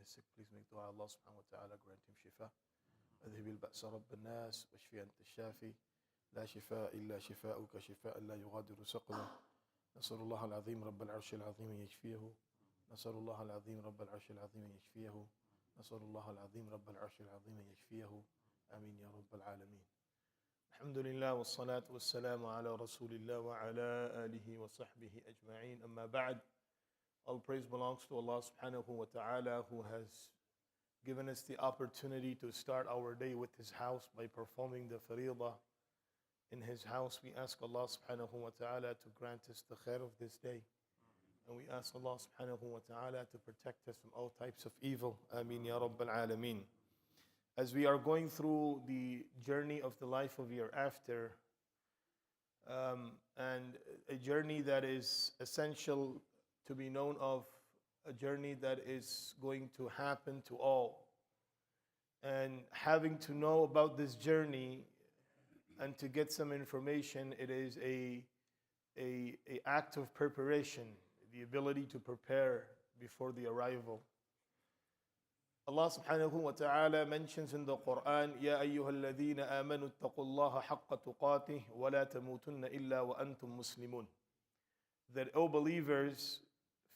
is sick, please make dua. Allah subhanahu wa ta'ala grant him shifa. أذهب البأس رب الناس واشفي أنت الشافي لا شفاء إلا شفاؤك شفاء لا يغادر سقما نسأل الله العظيم رب العرش العظيم يشفيه نسأل الله العظيم رب العرش العظيم يشفيه نسأل الله العظيم رب العرش العظيم يشفيه آمين يا رب العالمين. الحمد لله والصلاة والسلام على رسول الله وعلى آله وصحبه أجمعين. أما بعد, all praise belongs to Allah subhanahu wa ta'ala, who has given us the opportunity to start our day with His house by performing the faridah in His house. We ask Allah subhanahu wa ta'ala to grant us the khair of this day. And we ask Allah subhanahu wa ta'ala to protect us from all types of evil. Ameen ya Rabbal Alameen. As we are going through the journey of the life of hereafter, and a journey that is essential to be known of, a journey that is going to happen to all. And having to know about this journey and to get some information, it is a act of preparation, the ability to prepare before the arrival. Allah subhanahu wa ta'ala mentions in the Quran, يَا أَيُّهَا الَّذِينَ آمَنُوا اتَّقُوا اللَّهَ حَقَّ تُقَاتِهِ وَلَا تَمُوتُنَّ إِلَّا وَأَنْتُمْ مُسْلِمُونَ. That, O believers,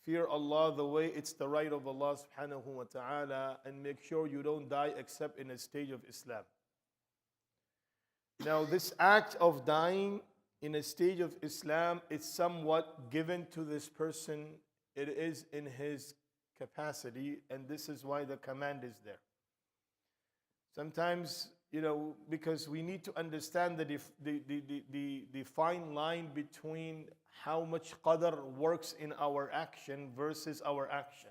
fear Allah the way it's the right of Allah subhanahu wa ta'ala, and make sure you don't die except in a stage of Islam. Now, this act of dying in a stage of Islam is somewhat given to this person. It is in his capacity, and this is why the command is there. Sometimes, because we need to understand the fine line between how much qadr works in our action versus our action.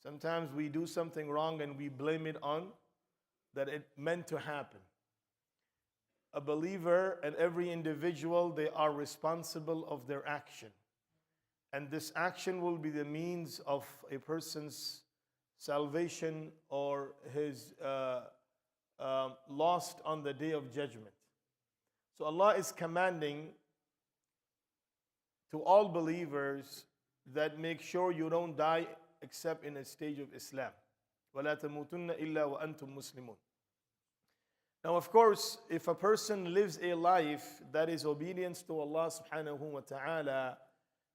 Sometimes we do something wrong and we blame it on that it meant to happen. A believer and every individual, they are responsible of their action. And this action will be the means of a person's salvation or his lost on the day of judgment. So Allah is commanding to all believers that make sure you don't die except in a stage of Islam. وَلَا تَمُوتُنَّ إِلَّا وَأَنْتُمْ مُسْلِمُونَ. Now, of course, if a person lives a life that is obedience to Allah subhanahu wa ta'ala,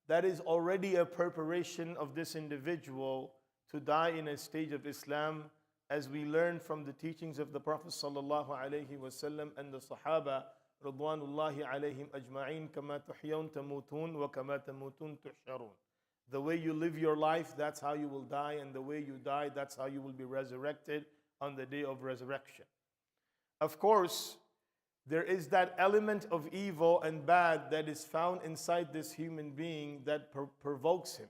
that is already a preparation of this individual to die in a stage of Islam, as we learn from the teachings of the Prophet sallallahu alaihi wasallam and the Sahaba Ridwanullahi alayhim ajma'in, kama tuhyaun tamutun wa kama tamutun tuhsharun. The way you live your life, that's how you will die, and the way you die, that's how you will be resurrected on the day of resurrection. Of course, there is that element of evil and bad that is found inside this human being that provokes him.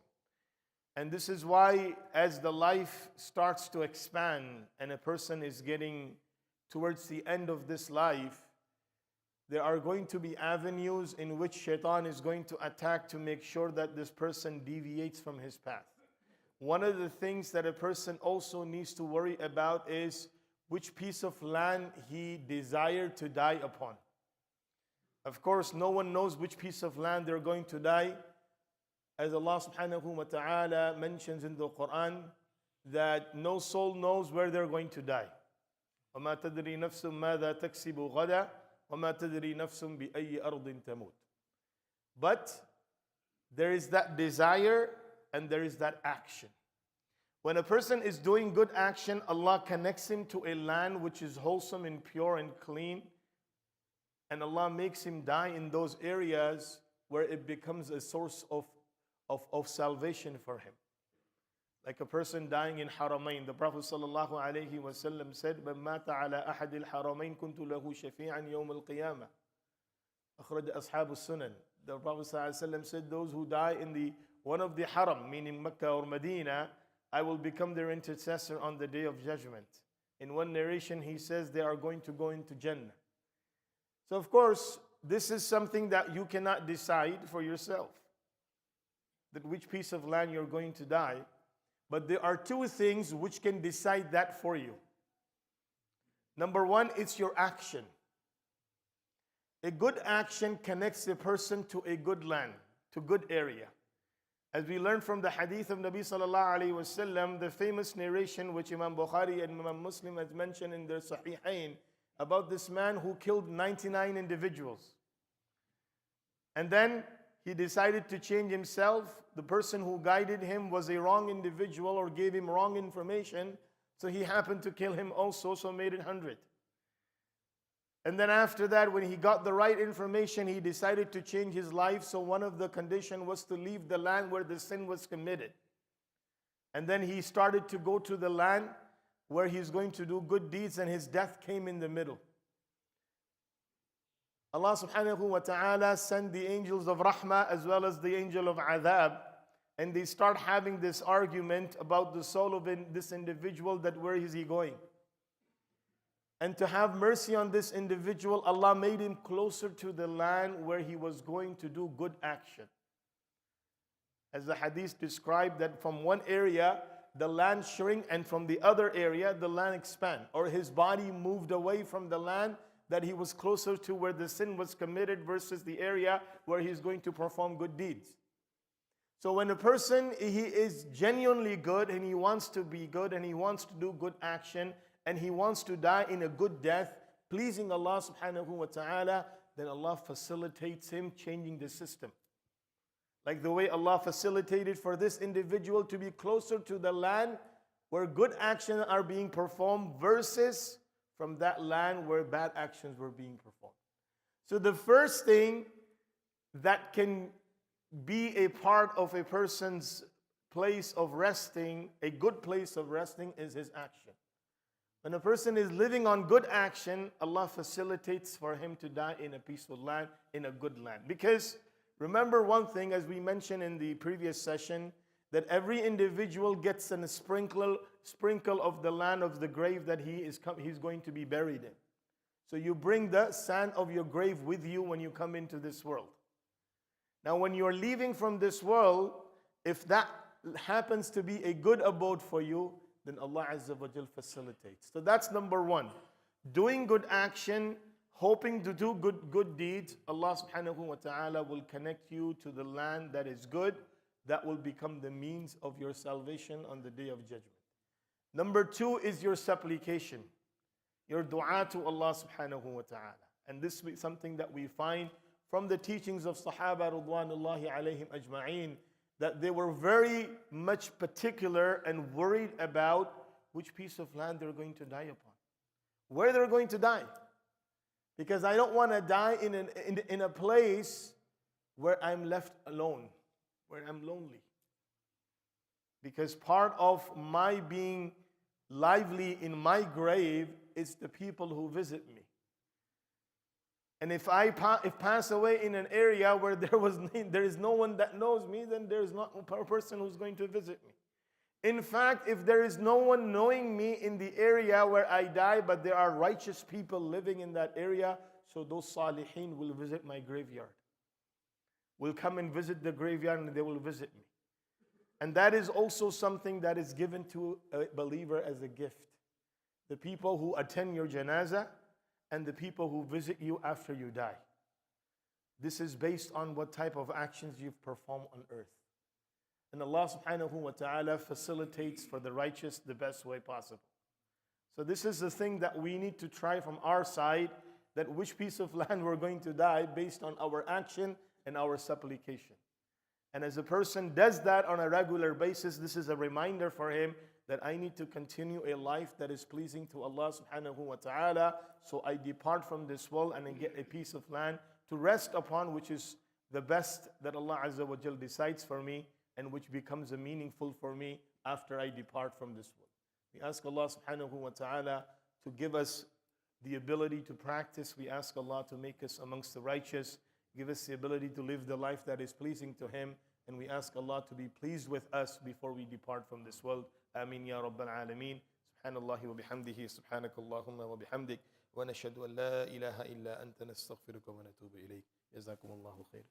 And this is why, as the life starts to expand and a person is getting towards the end of this life, there are going to be avenues in which shaitan is going to attack to make sure that this person deviates from his path. One of the things that a person also needs to worry about is which piece of land he desired to die upon. Of course, no one knows which piece of land they're going to die. As Allah subhanahu wa ta'ala mentions in the Quran, that no soul knows where they're going to die. وَمَا تَدْرِي نَفْسٌ مَاذَا تَكْسِبُ غَدًا وَمَا تَدْرِي نَفْسٌ بِأَيِّ أَرْضٍ تَمُوتُ. But there is that desire and there is that action. When a person is doing good action, Allah connects him to a land which is wholesome and pure and clean, and Allah makes him die in those areas where it becomes a source of salvation for him. Like a person dying in Haramain. The Prophet sallallahu alaihi wasallam said, "Man mata ala ahad al-haramain kuntu lahu shafi'an yawm al-qiyamah." Akhraj ashab al-sunan. The Prophet sallallahu alaihi wasallam said, those who die in one of the haram, meaning Mecca or Medina, I will become their intercessor on the day of judgment. In one narration, he says they are going to go into Jannah. So of course, this is something that you cannot decide for yourself, that which piece of land you're going to die. But there are two things which can decide that for you. Number one, it's your action. A good action connects a person to a good land, to good area. As we learn from the hadith of Nabi sallallahu alaihi wasallam, the famous narration which Imam Bukhari and Imam Muslim has mentioned in their Sahihain about this man who killed 99 individuals. And then he decided to change himself. The person who guided him was a wrong individual or gave him wrong information. So he happened to kill him also, so made it 100. And then after that, when he got the right information, he decided to change his life. So one of the conditions was to leave the land where the sin was committed. And then he started to go to the land where he's going to do good deeds, and his death came in the middle. Allah subhanahu wa ta'ala sent the angels of rahmah as well as the angel of adhab, and they start having this argument about the soul of this individual, that where is he going? And to have mercy on this individual, Allah made him closer to the land where he was going to do good action. As the hadith described, that from one area the land shrink, and from the other area the land expand, or his body moved away from the land that he was closer to where the sin was committed versus the area where he's going to perform good deeds. So when a person, he is genuinely good and he wants to be good and he wants to do good action and he wants to die in a good death, pleasing Allah subhanahu wa ta'ala, then Allah facilitates him changing the system. Like the way Allah facilitated for this individual to be closer to the land where good actions are being performed versus from that land where bad actions were being performed. So the first thing that can be a part of a person's place of resting, a good place of resting, is his action. When a person is living on good action, Allah facilitates for him to die in a peaceful land, in a good land. Because remember one thing, as we mentioned in the previous session, that every individual gets a sprinkle of the land of the grave that he's going to be buried in. So you bring the sand of your grave with you when you come into this world. Now when you're leaving from this world, if that happens to be a good abode for you, then Allah Azza wa Jal facilitates. So that's number one. Doing good action, hoping to do good deeds, Allah subhanahu wa ta'ala will connect you to the land that is good, that will become the means of your salvation on the Day of Judgment. Number two is your supplication, your dua to Allah subhanahu wa ta'ala. And this is something that we find from the teachings of Sahaba Ridwanullahi alayhim ajma'een, that they were very much particular and worried about which piece of land they're going to die upon, where they're going to die. Because I don't want to die in a place where I'm left alone, where I'm lonely. Because part of my being lively in my grave is the people who visit me. And if I pass away in an area where there is no one that knows me, then there is not a person who's going to visit me. In fact, if there is no one knowing me in the area where I die, but there are righteous people living in that area, so those salihin will visit my graveyard. Will come and visit the graveyard and they will visit me. And that is also something that is given to a believer as a gift. The people who attend your janazah and the people who visit you after you die. This is based on what type of actions you've performed on earth. And Allah subhanahu wa ta'ala facilitates for the righteous the best way possible. So this is the thing that we need to try from our side, that which piece of land we're going to die based on our action and our supplication. And as a person does that on a regular basis, this is a reminder for him that I need to continue a life that is pleasing to Allah subhanahu wa ta'ala, so I depart from this world and I get a piece of land to rest upon, which is the best that Allah Azza wa Jal decides for me and which becomes meaningful for me after I depart from this world. We ask Allah subhanahu wa ta'ala to give us the ability to practice. We ask Allah to make us amongst the righteous, give us the ability to live the life that is pleasing to Him, and we ask Allah to be pleased with us before we depart from this world. Ameen ya Rabbal Alameen. Subhanallahi wa bihamdihi, subhanakallahumma wa bihamdik, wa nashhadu an la ilaha illa anta nastaghfiruka wa natubu ilayk. Jazakumullahu khair.